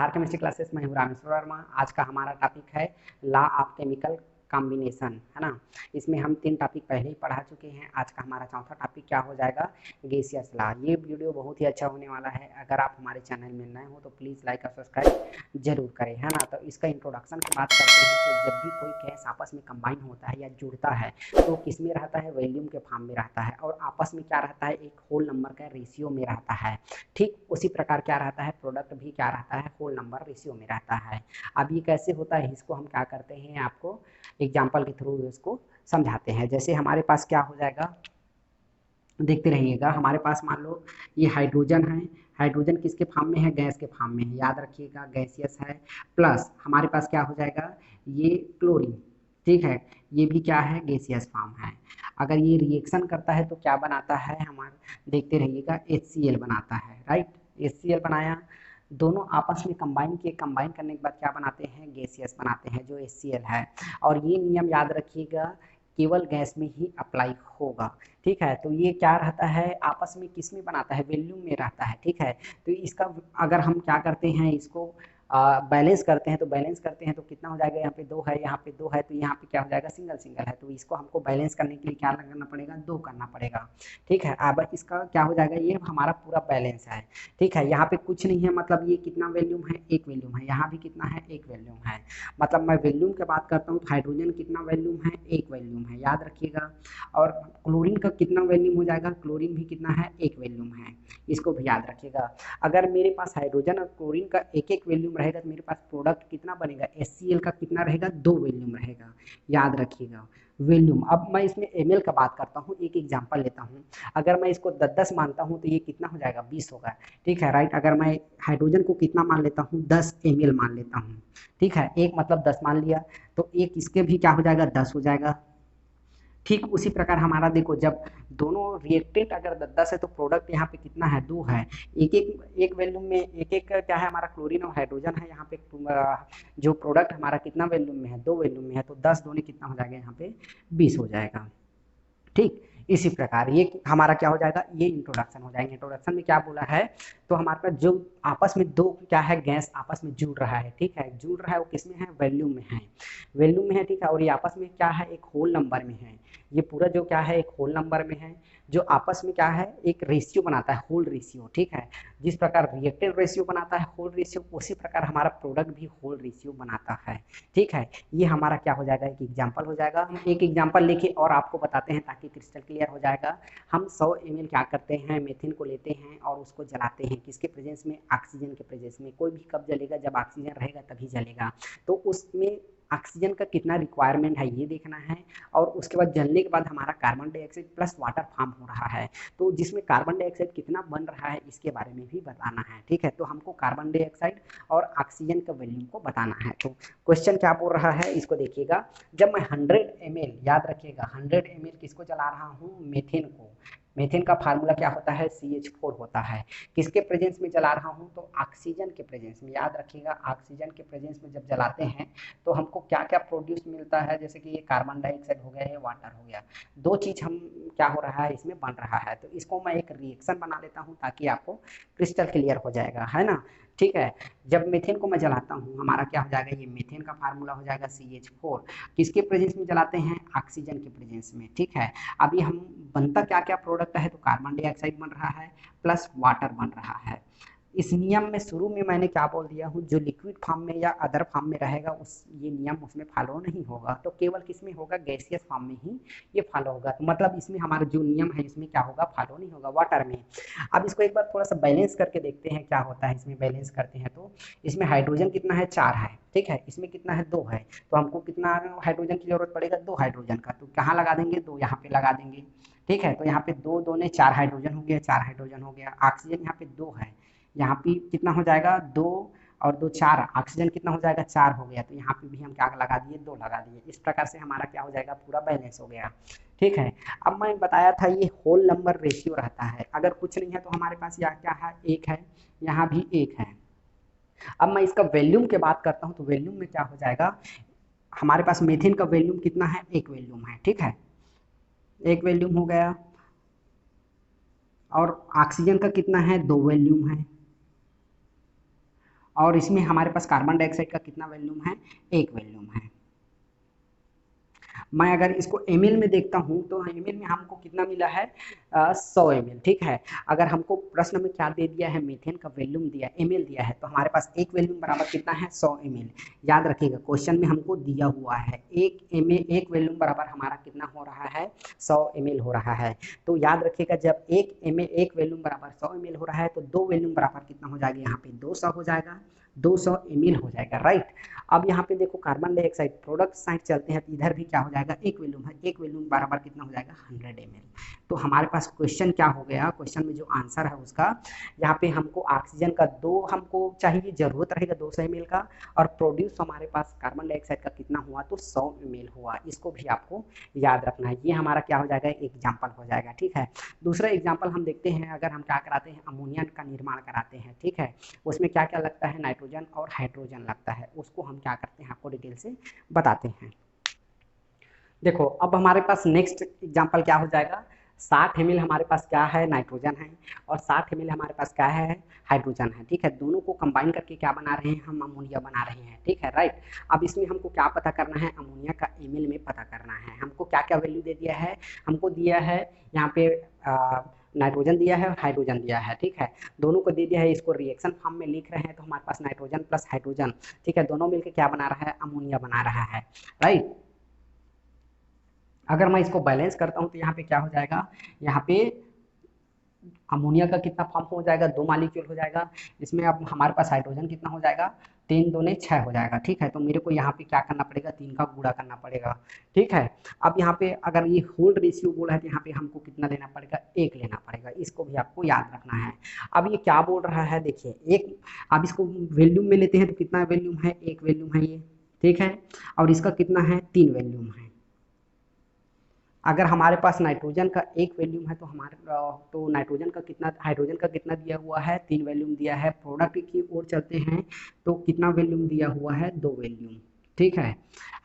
नमस्कार chemistry classes में हूँ रामेश्वर वर्मा। आज का हमारा टॉपिक है लॉ ऑफ केमिकल कॉम्बिनेशन, है ना। इसमें हम 3 टॉपिक पहले ही पढ़ा चुके हैं। आज का हमारा चौथा टॉपिक क्या हो जाएगा, गैसियस लॉ। ये वीडियो बहुत ही अच्छा होने वाला है। अगर आप हमारे चैनल में नए हो तो प्लीज़ लाइक और सब्सक्राइब जरूर करें, है ना। तो इसका इंट्रोडक्शन की बात करते हैं तो जब भी कोई गैस आपस में कंबाइन होता है या जुड़ता है तो किस में रहता है, वॉल्यूम के फॉर्म में रहता है, और आपस में क्या रहता है, एक होल नंबर का रेशियो में रहता है। ठीक उसी प्रकार क्या रहता है, प्रोडक्ट भी क्या रहता है, होल नंबर रेशियो में रहता है। अब ये कैसे होता है, इसको हम क्या करते हैं, आपको एग्जाम्पल के थ्रू इसको समझाते हैं। जैसे हमारे पास क्या हो जाएगा, देखते रहिएगा। हमारे पास मान लो ये हाइड्रोजन है। हाइड्रोजन किसके फॉर्म में है, गैस के फॉर्म में है, याद रखिएगा गैसियस है। प्लस हमारे पास क्या हो जाएगा, ये क्लोरीन, ठीक है, ये भी क्या है, गैसियस फॉर्म है। अगर ये रिएक्शन करता है तो क्या बनाता है हमारा, देखते रहिएगा, HCl बनाता है, राइट। HCl बनाया, दोनों आपस में कंबाइन किए, कंबाइन करने के बाद क्या बनाते हैं, गैसियस बनाते हैं जो HCl है। और ये नियम याद रखिएगा, केवल गैस में ही अप्लाई होगा, ठीक है। तो ये क्या रहता है, आपस में किस में बनाता है, वॉल्यूम में रहता है, ठीक है। तो इसका अगर हम क्या करते हैं, इसको बैलेंस करते हैं, तो बैलेंस करते हैं तो कितना हो जाएगा, यहाँ पे 2 है, यहाँ पे 2 है, तो यहाँ पे क्या हो जाएगा, सिंगल सिंगल है। तो इसको हमको बैलेंस करने के लिए क्या करना पड़ेगा, 2 करना पड़ेगा, ठीक है। अब इसका क्या हो जाएगा, ये हमारा पूरा बैलेंस है, ठीक है। यहाँ पे कुछ नहीं है, मतलब ये कितना वॉल्यूम है, एक वॉल्यूम है। यहाँ भी कितना है, एक वॉल्यूम है। मतलब मैं वॉल्यूम की बात करता हूँ तो हाइड्रोजन कितना वॉल्यूम है, एक वॉल्यूम है, याद रखिएगा। और क्लोरीन का कितना वॉल्यूम हो जाएगा, क्लोरीन भी कितना है, एक वॉल्यूम है, इसको भी याद रखिएगा। अगर मेरे पास हाइड्रोजन और क्लोरीन का एक एक वॉल्यूम रहेगा तो मेरे पास प्रोडक्ट कितना बनेगा, HCl का कितना रहेगा, 2 वॉल्यूम रहेगा, याद रखिएगा वॉल्यूम। अब मैं इसमें ml का बात करता हूँ, एक एग्जांपल लेता हूँ। अगर मैं इसको 10-10 मानता हूँ तो ये कितना हो जाएगा, 20 होगा, ठीक है, राइट। अगर मैं हाइड्रोजन को कितना मान लेता हूँ, 10 ml मान लेता हूँ, ठीक है, एक मतलब 10 मान लिया, तो एक इसके भी क्या हो जाएगा, 10 हो जाएगा। ठीक उसी प्रकार हमारा देखो, जब दोनों रिएक्टेंट अगर 10-10 है तो प्रोडक्ट यहाँ पे कितना है, 2 है। एक एक एक वॉल्यूम में एक एक क्या है, हमारा क्लोरीन और हाइड्रोजन है। यहाँ पे जो प्रोडक्ट हमारा कितना वॉल्यूम में है, 2 वॉल्यूम में है, तो 10 दूनी कितना हो जाएगा, यहाँ पे 20 हो जाएगा, ठीक। इसी प्रकार ये हमारा क्या हो जाएगा, ये इंट्रोडक्शन हो जाएंगे। इंट्रोडक्शन में क्या बोला है, तो हमारे पास जो आपस में दो क्या है, गैस आपस में जुड़ रहा है, ठीक है, जुड़ रहा है, वो किस में है, वॉल्यूम में है, वॉल्यूम में है, ठीक है। और ये आपस में क्या है, एक होल नंबर में है। ये पूरा जो क्या है, एक होल नंबर में है, जो आपस में क्या है, एक रेशियो बनाता है, होल रेशियो, ठीक है। जिस प्रकार रिएक्टेंट रेशियो बनाता है होल रेशियो, उसी प्रकार हमारा प्रोडक्ट भी होल रेशियो बनाता है, ठीक है। ये हमारा क्या हो जाएगा, एक एग्जाम्पल हो जाएगा। हम एक एग्जाम्पल लेके और आपको बताते हैं ताकि क्रिस्टल क्लियर हो जाएगा। हम 100 ml क्या करते हैं, मेथिन को लेते हैं और उसको जलाते हैं, किसके प्रेजेंस में, ऑक्सीजन के प्रेजेंस में। कोई भी कब जलेगा, जब ऑक्सीजन रहेगा तभी जलेगा। तो उसमें ऑक्सीजन का कितना रिक्वायरमेंट है ये देखना है। और उसके बाद जलने के बाद हमारा carbon dioxide plus water form हो रहा है, तो जिसमें कार्बन डाइऑक्साइड कितना बन रहा है इसके बारे में भी बताना है, ठीक है। तो हमको कार्बन डाइऑक्साइड और ऑक्सीजन का वॉल्यूम को बताना है। तो क्वेश्चन क्या बोल रहा है, इसको देखिएगा। जब मैं 100 ml, याद रखिएगा 100 ml किसको जला रहा हूँ, मेथेन को। मेथेन का फार्मूला क्या होता है, CH4 होता है। किसके प्रेजेंस में जला रहा हूँ, तो ऑक्सीजन के प्रेजेंस में, याद रखिएगा। ऑक्सीजन के प्रेजेंस में जब जलाते हैं तो हमको क्या क्या प्रोड्यूस मिलता है, जैसे कि ये कार्बन डाइऑक्साइड हो गया, ये वाटर हो गया। 2 चीज हम क्या हो रहा है, इसमें बन रहा है। तो इसको मैं एक रिएक्शन बना लेता हूँ ताकि आपको क्रिस्टल क्लियर हो जाएगा, है ना, ठीक है। जब मीथेन को मैं जलाता हूँ, हमारा क्या हो जाएगा, ये मीथेन का फार्मूला हो जाएगा CH4। किसके प्रेजेंस में जलाते हैं, ऑक्सीजन के प्रेजेंस में, ठीक है। अभी हम बनता क्या क्या प्रोडक्ट है, तो कार्बन डाइऑक्साइड बन रहा है प्लस वाटर बन रहा है। इस नियम में शुरू में मैंने क्या बोल दिया हूँ, जो लिक्विड फॉर्म में या अदर फॉर्म में रहेगा उस ये नियम उसमें फॉलो नहीं होगा, तो केवल किस में होगा, गैसियस फॉर्म में ही ये फॉलो होगा। तो मतलब इसमें हमारा जो नियम है इसमें क्या होगा, फॉलो नहीं होगा, वाटर में। अब इसको एक बार थोड़ा सा बैलेंस करके देखते हैं क्या होता है। इसमें बैलेंस करते हैं तो इसमें हाइड्रोजन कितना है, 4 है, ठीक है। इसमें कितना है, 2 है। तो हमको कितना हाइड्रोजन की जरूरत पड़ेगा, 2 हाइड्रोजन का। तो कहाँ लगा देंगे, 2 यहाँ पे लगा देंगे, ठीक है। तो यहाँ पे 2 2 ने 4 हाइड्रोजन हो गया, 4 हाइड्रोजन हो गया। ऑक्सीजन यहाँ पे 2 है, यहाँ पे कितना हो जाएगा, 2 और 2 4, ऑक्सीजन कितना हो जाएगा, 4 हो गया। तो यहाँ पे भी हम क्या लगा दिए, 2 लगा दिए। इस प्रकार से हमारा क्या हो जाएगा, पूरा बैलेंस हो गया, ठीक है। अब मैं बताया था ये होल नंबर रेशियो रहता है। अगर कुछ नहीं है तो हमारे पास यहाँ क्या है, 1 है, यहाँ भी 1 है। अब मैं इसका वॉल्यूम की बात करता हूँ तो वॉल्यूम में क्या हो जाएगा, हमारे पास मेथिन का वॉल्यूम कितना है, 1 वॉल्यूम है, ठीक है, 1 वॉल्यूम हो गया। और ऑक्सीजन का कितना है, 2 वॉल्यूम है। और इसमें हमारे पास कार्बन डाइऑक्साइड का कितना वॉल्यूम है, 1 वॉल्यूम है। मैं अगर इसको ml में देखता हूँ तो ml में हमको कितना मिला है, 100 ml, ठीक है। अगर हमको प्रश्न में क्या दे दिया है, मीथेन का वॉल्यूम दिया ml दिया है, तो हमारे पास एक वॉल्यूम बराबर कितना है, 100 ml। याद रखिएगा क्वेश्चन में हमको दिया हुआ है एक वॉल्यूम बराबर हमारा कितना हो रहा है, 100 ml हो रहा है। तो याद रखिएगा जब एक वॉल्यूम बराबर 100 ml हो रहा है तो 2 वॉल्यूम बराबर कितना हो जाएगा, यहाँ पे 200 हो जाएगा, 200 ml हो जाएगा, राइट। अब यहाँ पे देखो कार्बन डाइऑक्साइड प्रोडक्ट साइड चलते हैं तो इधर भी क्या हो जाएगा, एक वॉल्यूम है, एक वॉल्यूम बराबर कितना हो जाएगा, 100 ml। तो हमारे पास क्वेश्चन क्या हो गया, क्वेश्चन में जो आंसर है उसका, यहाँ पे हमको ऑक्सीजन का 2 हमको चाहिए, जरूरत रहेगा 200 ml का, और प्रोड्यूस हमारे पास कार्बन डाइऑक्साइड का कितना हुआ, तो 100 ml हुआ। इसको भी आपको याद रखना है। ये हमारा क्या हो जाएगा, एग्जाम्पल हो जाएगा, ठीक है। दूसरा एग्जाम्पल हम देखते हैं, अगर हम क्या कराते हैं, अमोनिया का निर्माण कराते हैं, ठीक है। उसमें क्या क्या लगता है, नाइट्रोजन और हाइड्रोजन लगता है, उसको हम क्या करते हैं आपको डिटेल से बताते हैं। देखो अब हमारे पास नेक्स्ट एग्जांपल क्या हो जाएगा, 60 ml हमारे पास क्या है, नाइट्रोजन है, और 60 ml हमारे पास क्या है, हाइड्रोजन है, ठीक है। दोनों को कंबाइन करके क्या बना रहे हैं, हम अमोनिया बना रहे हैं, ठीक है, राइट। अब इसमें हमको क्या पता करना है, अमोनिया का ml में पता करना है। हमको क्या क्या वैल्यू दे दिया है, हमको दिया है यहाँ पे नाइट्रोजन दिया है और हाइड्रोजन दिया है, ठीक है। दोनों को दे दिया है, इसको रिएक्शन फॉर्म में लिख रहे हैं, तो हमारे पास नाइट्रोजन प्लस हाइड्रोजन, ठीक है, दोनों मिलकर क्या बना रहा है, अमोनिया बना रहा है, राइट। अगर मैं इसको बैलेंस करता हूँ तो यहाँ पे क्या हो जाएगा, यहाँ पे अमोनिया का कितना फॉर्म हो जाएगा, 2 मॉलिक्यूल हो जाएगा। इसमें अब हमारे पास हाइड्रोजन कितना हो जाएगा, 3 दूने 6 हो जाएगा, ठीक है। तो मेरे को यहाँ पे क्या करना पड़ेगा, 3 का गुणा करना पड़ेगा, ठीक है। अब यहाँ पे अगर ये होल्ड रेशियो बोला है तो यहाँ पे हमको कितना लेना पड़ेगा, 1 लेना पड़ेगा। इसको भी आपको याद रखना है। अब ये क्या बोल रहा है, देखिए एक, अब इसको वैल्यूम में लेते हैं तो कितना वैल्यूम है, 1 वैल्यूम है ये, ठीक है। और इसका कितना है, 3 वैल्यूम है। अगर हमारे पास नाइट्रोजन का 1 वैल्यूम है तो हमारे तो नाइट्रोजन का कितना, हाइड्रोजन का कितना दिया हुआ है, 3 वैल्यूम दिया है। प्रोडक्ट की ओर चलते हैं तो कितना वैल्यूम दिया हुआ है, 2 वैल्यूम, ठीक है।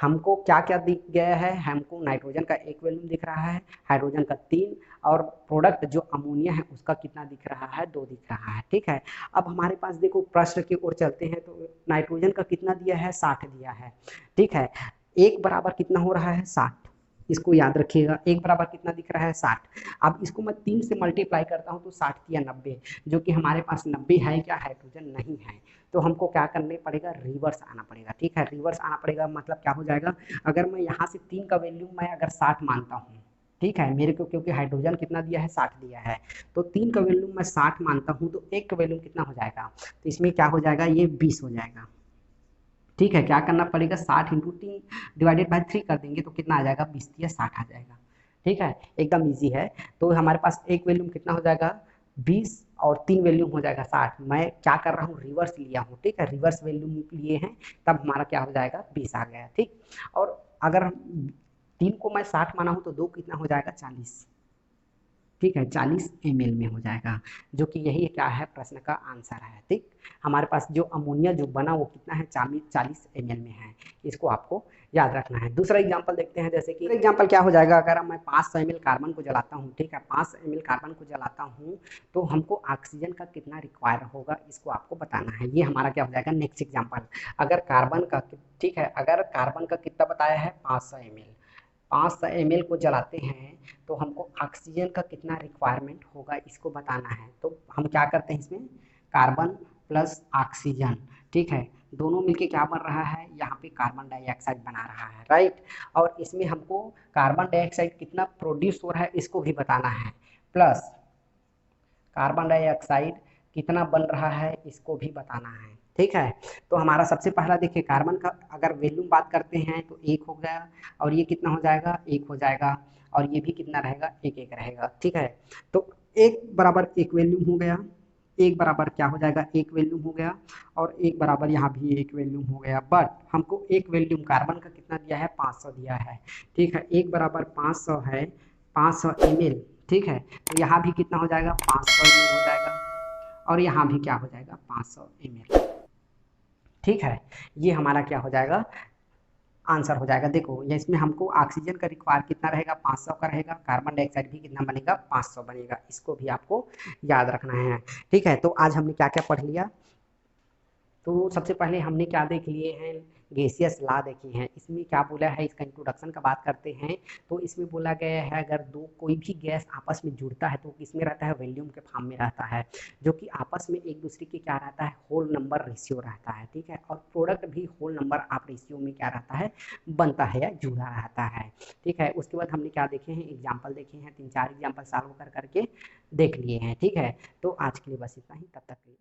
हमको क्या क्या दिख गया है, हमको नाइट्रोजन का 1 वैल्यूम दिख रहा है, हाइड्रोजन का 3, और प्रोडक्ट जो अमोनिया है उसका कितना दिख रहा है, 2 दिख रहा है, ठीक है। अब हमारे पास देखो प्रश्न की ओर चलते हैं तो नाइट्रोजन का कितना दिया है, 60 दिया है, ठीक है। 1 बराबर कितना हो रहा है, 60। इसको याद रखिएगा, 1 बराबर कितना दिख रहा है, 60। अब इसको मैं 3 से मल्टीप्लाई करता हूँ तो 60 या 90, जो कि हमारे पास 90 है क्या, हाइड्रोजन नहीं है। तो हमको क्या करने पड़ेगा, रिवर्स आना पड़ेगा, ठीक है। रिवर्स आना पड़ेगा मतलब क्या हो जाएगा, अगर मैं यहाँ से 3 का वैल्यू मैं अगर 60 मानता हूँ, ठीक है, मेरे को क्योंकि हाइड्रोजन कितना दिया है, 60 दिया है, तो 3 का वैल्यू मैं 60 मानता हूँ तो 1 का वैल्यू कितना हो जाएगा, तो इसमें क्या हो जाएगा, ये 20 हो जाएगा, ठीक है। क्या करना पड़ेगा, 60 इंटू 3 डिवाइडेड बाई 3 कर देंगे तो कितना आ जाएगा, 20 या 60 आ जाएगा, ठीक है। एकदम इजी है। तो हमारे पास एक वैल्यूम कितना हो जाएगा, 20, और 3 वैल्यूम हो जाएगा 60। मैं क्या कर रहा हूँ, रिवर्स लिया हूँ, ठीक है, रिवर्स वैल्यूम लिए हैं, तब हमारा क्या हो जाएगा, 20 आ गया, ठीक। और अगर 3 को मैं 60 माना हूँ तो 2 कितना हो जाएगा, 40, ठीक है, 40 ml में हो जाएगा, जो कि यही क्या है, प्रश्न का आंसर है, ठीक। हमारे पास जो अमोनिया जो बना वो कितना है, 40 ml में है। इसको आपको याद रखना है। दूसरा एग्जांपल देखते हैं, जैसे कि एग्जांपल क्या हो जाएगा, अगर मैं 500 ml कार्बन को जलाता हूँ, ठीक है, 500 ml कार्बन को जलाता हूँ तो हमको ऑक्सीजन का कितना रिक्वायर होगा, इसको आपको बताना है। ये हमारा क्या हो जाएगा, नेक्स्ट एग्जाम्पल। अगर कार्बन का, ठीक है, अगर कार्बन का कितना बताया है, 500 ml, 500 ml को जलाते हैं तो हमको ऑक्सीजन का कितना रिक्वायरमेंट होगा, इसको बताना है। तो हम क्या करते हैं, इसमें कार्बन प्लस ऑक्सीजन, ठीक है, दोनों मिलके क्या बन रहा है, यहाँ पे कार्बन डाइऑक्साइड बना रहा है, राइट। और इसमें हमको कार्बन डाइऑक्साइड कितना प्रोड्यूस हो रहा है इसको भी बताना है, प्लस कार्बन डाइऑक्साइड कितना बन रहा है इसको भी बताना है, ठीक है। तो हमारा सबसे पहला देखिए, कार्बन का अगर वैल्यूम बात करते हैं तो 1 हो गया, और ये कितना हो जाएगा, 1 हो जाएगा, और ये भी कितना रहेगा, 1 1 रहेगा, ठीक है। तो 1 बराबर 1 वैल्यूम हो गया, 1 बराबर क्या हो जाएगा, 1 वैल्यूम हो गया, और 1 बराबर यहाँ भी 1 वैल्यूम हो गया। बट हमको 1 वैल्यूम कार्बन का कितना दिया है, 500 दिया है, ठीक है। 1 बराबर 500 है, 500 ml, ठीक है। तो यहाँ भी कितना हो जाएगा, 500 ml हो जाएगा, और यहाँ भी क्या हो जाएगा, 500 ml, ठीक है। ये हमारा क्या हो जाएगा, आंसर हो जाएगा। देखो ये इसमें हमको ऑक्सीजन का रिक्वायर कितना रहेगा, 500 का रहेगा, कार्बन डाइऑक्साइड भी कितना बनेगा, 500 बनेगा। इसको भी आपको याद रखना है, ठीक है। तो आज हमने क्या क्या पढ़ लिया, तो सबसे पहले हमने क्या देख लिए हैं, गैसियस लॉ देखे हैं। इसमें क्या बोला है, इसका इंट्रोडक्शन का बात करते हैं। तो इसमें बोला गया है अगर दो कोई भी गैस आपस में जुड़ता है तो किसमें रहता है, वॉल्यूम के फॉर्म में रहता है, जो कि आपस में एक दूसरे के क्या रहता है, होल नंबर रेशियो रहता है, ठीक है। और प्रोडक्ट भी होल नंबर आप रेशियो में क्या रहता है, बनता है या जुड़ा रहता है, ठीक है। उसके बाद हमने क्या देखे हैं, एग्जाम्पल देखे हैं, 3-4 एग्जाम्पल सॉल्व कर करके देख लिए हैं, ठीक है। तो आज के लिए बस इतना ही, तब तक के लिए।